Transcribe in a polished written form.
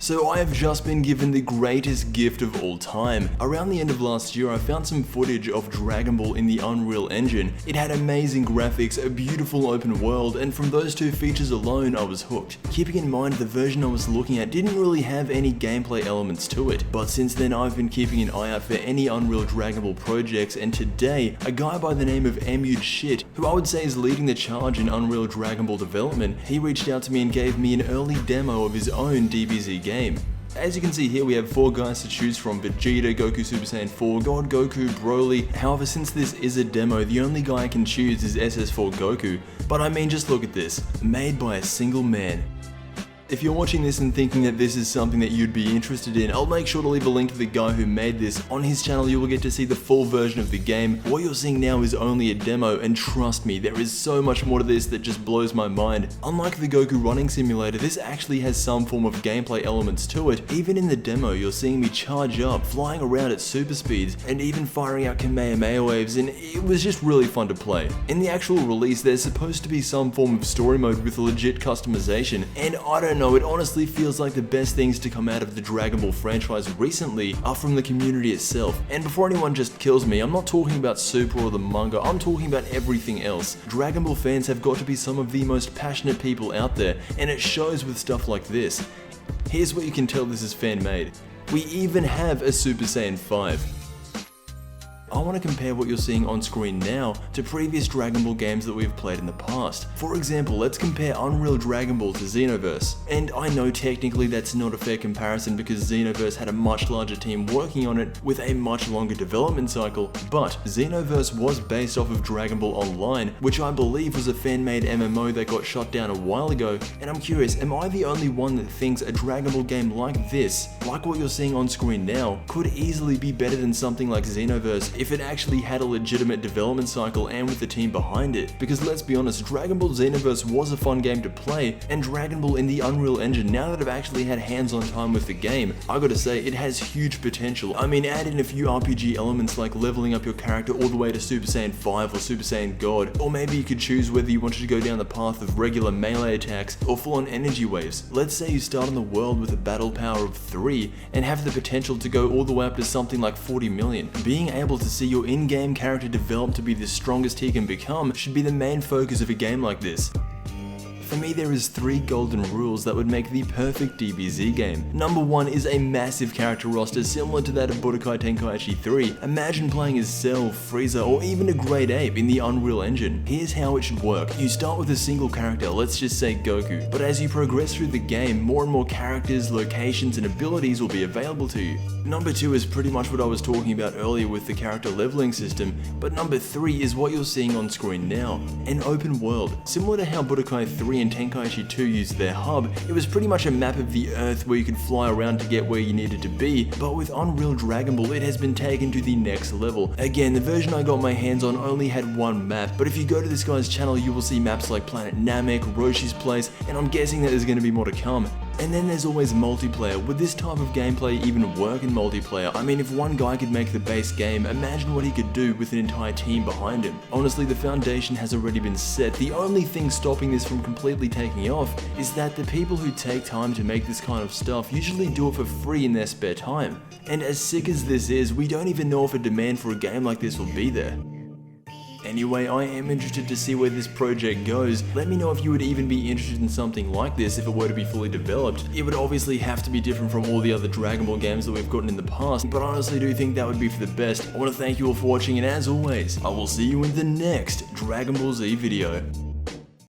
So I have just been given the greatest gift of all time. Around the end of last year, I found some footage of Dragon Ball in the Unreal Engine. It had amazing graphics, a beautiful open world, and from those two features alone, I was hooked. Keeping in mind the version I was looking at didn't really have any gameplay elements to it, but since then I've been keeping an eye out for any Unreal Dragon Ball projects, and today, a guy by the name of Emude, who I would say is leading the charge in Unreal Dragon Ball development, he reached out to me and gave me an early demo of his own DBZ game. As you can see here, we have 4 guys to choose from: Vegeta, Goku Super Saiyan 4, God Goku, Broly. However, since this is a demo, the only guy I can choose is SS4 Goku. But I mean, just look at this, made by a single man. If you're watching this and thinking that this is something that you'd be interested in, I'll make sure to leave a link to the guy who made this. On his channel you will get to see the full version of the game. What you're seeing now is only a demo, and trust me, there is so much more to this that just blows my mind. Unlike the Goku running simulator, this actually has some form of gameplay elements to it. Even in the demo, you're seeing me charge up, flying around at super speeds, and even firing out Kamehameha waves, and it was just really fun to play. In the actual release, there's supposed to be some form of story mode with legit customization, and I don't know, it honestly feels like the best things to come out of the Dragon Ball franchise recently are from the community itself. And before anyone just kills me, I'm not talking about Super or the manga, I'm talking about everything else. Dragon Ball fans have got to be some of the most passionate people out there, and it shows with stuff like this. Here's where you can tell this is fan made. We even have a Super Saiyan 5. I want to compare what you're seeing on screen now to previous Dragon Ball games that we've played in the past. For example, let's compare Unreal Dragon Ball to Xenoverse. And I know technically that's not a fair comparison because Xenoverse had a much larger team working on it with a much longer development cycle, but Xenoverse was based off of Dragon Ball Online, which I believe was a fan-made MMO that got shut down a while ago. And I'm curious, am I the only one that thinks a Dragon Ball game like this, like what you're seeing on screen now, could easily be better than something like Xenoverse if it actually had a legitimate development cycle and with the team behind it? Because let's be honest, Dragon Ball Xenoverse was a fun game to play, and Dragon Ball in the Unreal Engine, now that I've actually had hands-on time with the game, I gotta say, it has huge potential. I mean, add in a few RPG elements like leveling up your character all the way to Super Saiyan 5 or Super Saiyan God, or maybe you could choose whether you wanted to go down the path of regular melee attacks or full-on energy waves. Let's say you start on the world with a battle power of 3 and have the potential to go all the way up to something like 40 million. Being able to see your in-game character develop to be the strongest he can become should be the main focus of a game like this. For me, there is 3 golden rules that would make the perfect DBZ game. Number 1 is a massive character roster similar to that of Budokai Tenkaichi 3. Imagine playing as Cell, Frieza, or even a Great Ape in the Unreal Engine. Here's how it should work. You start with a single character, let's just say Goku, but as you progress through the game, more and more characters, locations, and abilities will be available to you. Number 2 is pretty much what I was talking about earlier with the character leveling system, but number 3 is what you're seeing on screen now. An open world. Similar to how Budokai 3 and Tenkaichi 2 used their hub, it was pretty much a map of the Earth where you could fly around to get where you needed to be, but with Unreal Dragon Ball it has been taken to the next level. Again, the version I got my hands on only had one map, but if you go to this guy's channel you will see maps like Planet Namek, Roshi's Place, and I'm guessing that there's going to be more to come. And then there's always multiplayer. Would this type of gameplay even work in multiplayer? I mean, if one guy could make the base game, imagine what he could do with an entire team behind him. Honestly, the foundation has already been set. The only thing stopping this from completely taking off is that the people who take time to make this kind of stuff usually do it for free in their spare time. And as sick as this is, we don't even know if a demand for a game like this will be there. Anyway, I am interested to see where this project goes. Let me know if you would even be interested in something like this if it were to be fully developed. It would obviously have to be different from all the other Dragon Ball games that we've gotten in the past, but I honestly do think that would be for the best. I want to thank you all for watching, and as always, I will see you in the next Dragon Ball Z video.